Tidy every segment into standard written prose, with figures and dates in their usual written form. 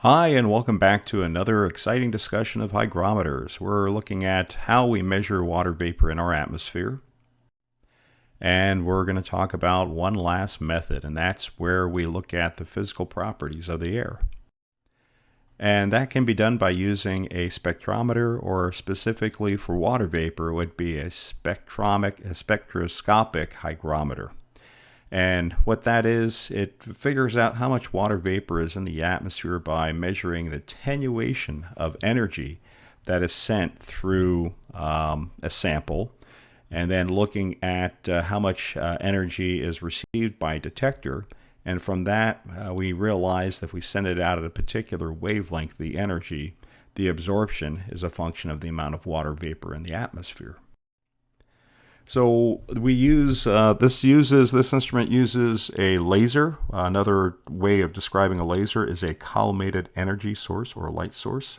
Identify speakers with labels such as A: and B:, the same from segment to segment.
A: Hi, and welcome back to another exciting discussion of hygrometers. We're looking at how we measure water vapor in our atmosphere. And we're going to talk about one last method, and that's where we look at the physical properties of the air. And that can be done by using a spectrometer, or specifically for water vapor would be a spectroscopic hygrometer. And what that is, it figures out how much water vapor is in the atmosphere by measuring the attenuation of energy that is sent through a sample, and then looking at how much energy is received by a detector. And from that, we realize that if we send it out at a particular wavelength, the energy, the absorption, is a function of the amount of water vapor in the atmosphere. So we use this instrument uses a laser. Another way of describing a laser is a collimated energy source or a light source.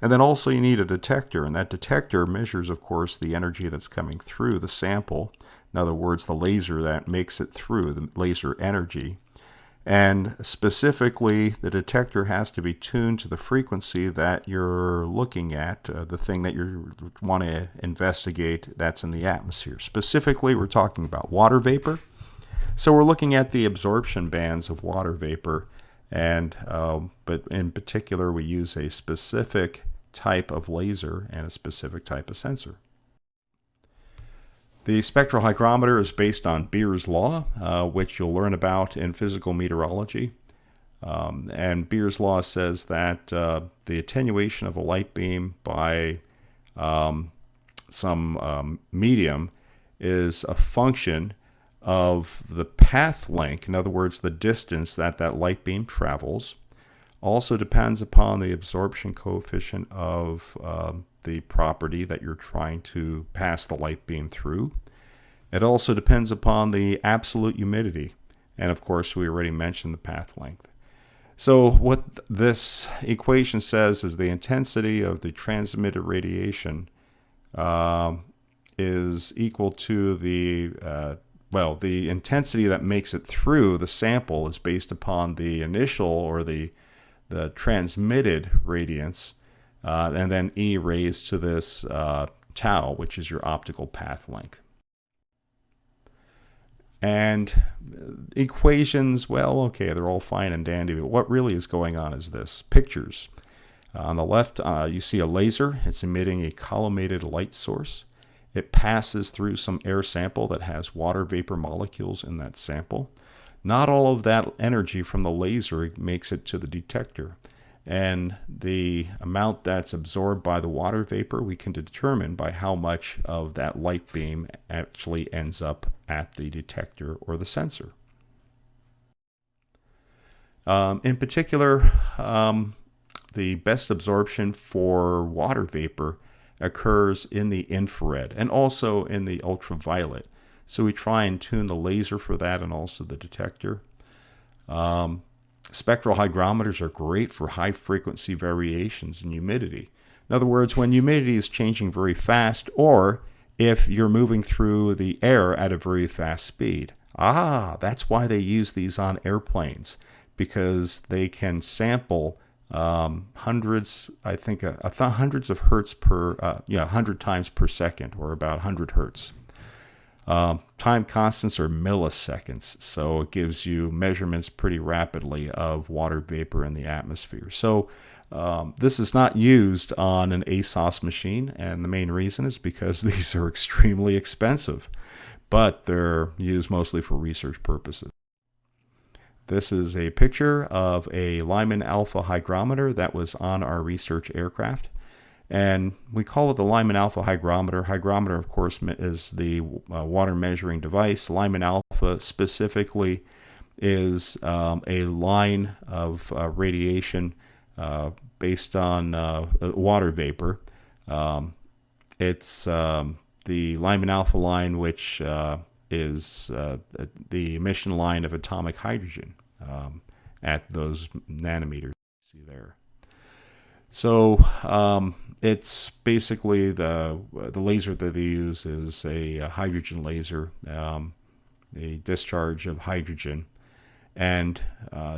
A: And then also you need a detector, and that detector measures, of course, the energy that's coming through the sample. In other words, the laser that makes it through, the laser energy. And specifically, the detector has to be tuned to the frequency that you're looking at, the thing that you want to investigate that's in the atmosphere. Specifically, we're talking about water vapor. So we're looking at the absorption bands of water vapor, and but in particular, we use a specific type of laser and a specific type of sensor. The spectral hygrometer is based on Beer's law, which you'll learn about in physical meteorology. And Beer's law says that the attenuation of a light beam by some medium is a function of the path length, in other words, the distance that that light beam travels. Also depends upon the absorption coefficient of the property that you're trying to pass the light beam through. It also depends upon the absolute humidity. And of course, we already mentioned the path length. So what this equation says is the intensity of the transmitted radiation is equal to the intensity that makes it through the sample is based upon the initial or the transmitted radiance, and then E raised to this tau, which is your optical path length. And equations, well, okay, they're all fine and dandy, but what really is going on is this. Pictures. On the left, you see a laser. It's emitting a collimated light source. It passes through some air sample that has water vapor molecules in that sample. Not all of that energy from the laser makes it to the detector. And the amount that's absorbed by the water vapor, we can determine by how much of that light beam actually ends up at the detector or the sensor. In particular, the best absorption for water vapor occurs in the infrared and also in the ultraviolet. So we try and tune the laser for that and also the detector. Spectral hygrometers are great for high frequency variations in humidity. In other words, when humidity is changing very fast, or if you're moving through the air at a very fast speed. That's why they use these on airplanes, because they can sample hundreds, I think, hundreds of hertz per, 100 times per second, or about 100 hertz. Time constants are milliseconds, so it gives you measurements pretty rapidly of water vapor in the atmosphere. So this is not used on an ASOS machine, and the main reason is because these are extremely expensive, but they're used mostly for research purposes. This is a picture of a Lyman alpha hygrometer that was on our research aircraft. And we call it the Lyman alpha hygrometer. Hygrometer, of course, is the water measuring device. Lyman alpha specifically is a line of radiation based on water vapor. It's the Lyman alpha line, which is the emission line of atomic hydrogen at those nanometers you see there. So it's basically the laser that they use is a hydrogen laser, a discharge of hydrogen, And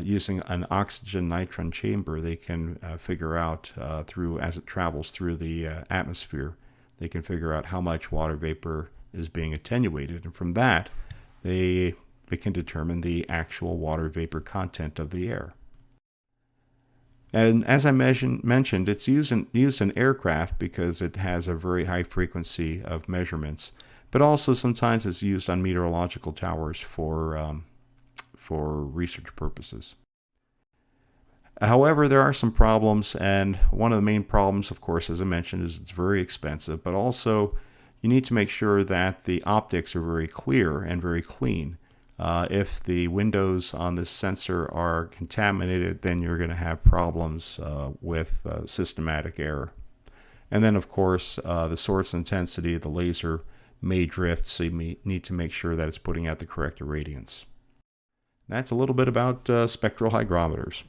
A: using an oxygen nitron chamber, they can figure out as it travels through the atmosphere, they can figure out how much water vapor is being attenuated. And from that, they can determine the actual water vapor content of the air. And as I mentioned, it's used in aircraft because it has a very high frequency of measurements, but also sometimes it's used on meteorological towers for research purposes. However, there are some problems, and one of the main problems, of course, as I mentioned, is it's very expensive, but also you need to make sure that the optics are very clear and very clean. If the windows on this sensor are contaminated, then you're going to have problems with systematic error. And then, of course, the source intensity of the laser may drift, so you need to make sure that it's putting out the correct irradiance. That's a little bit about spectral hygrometers.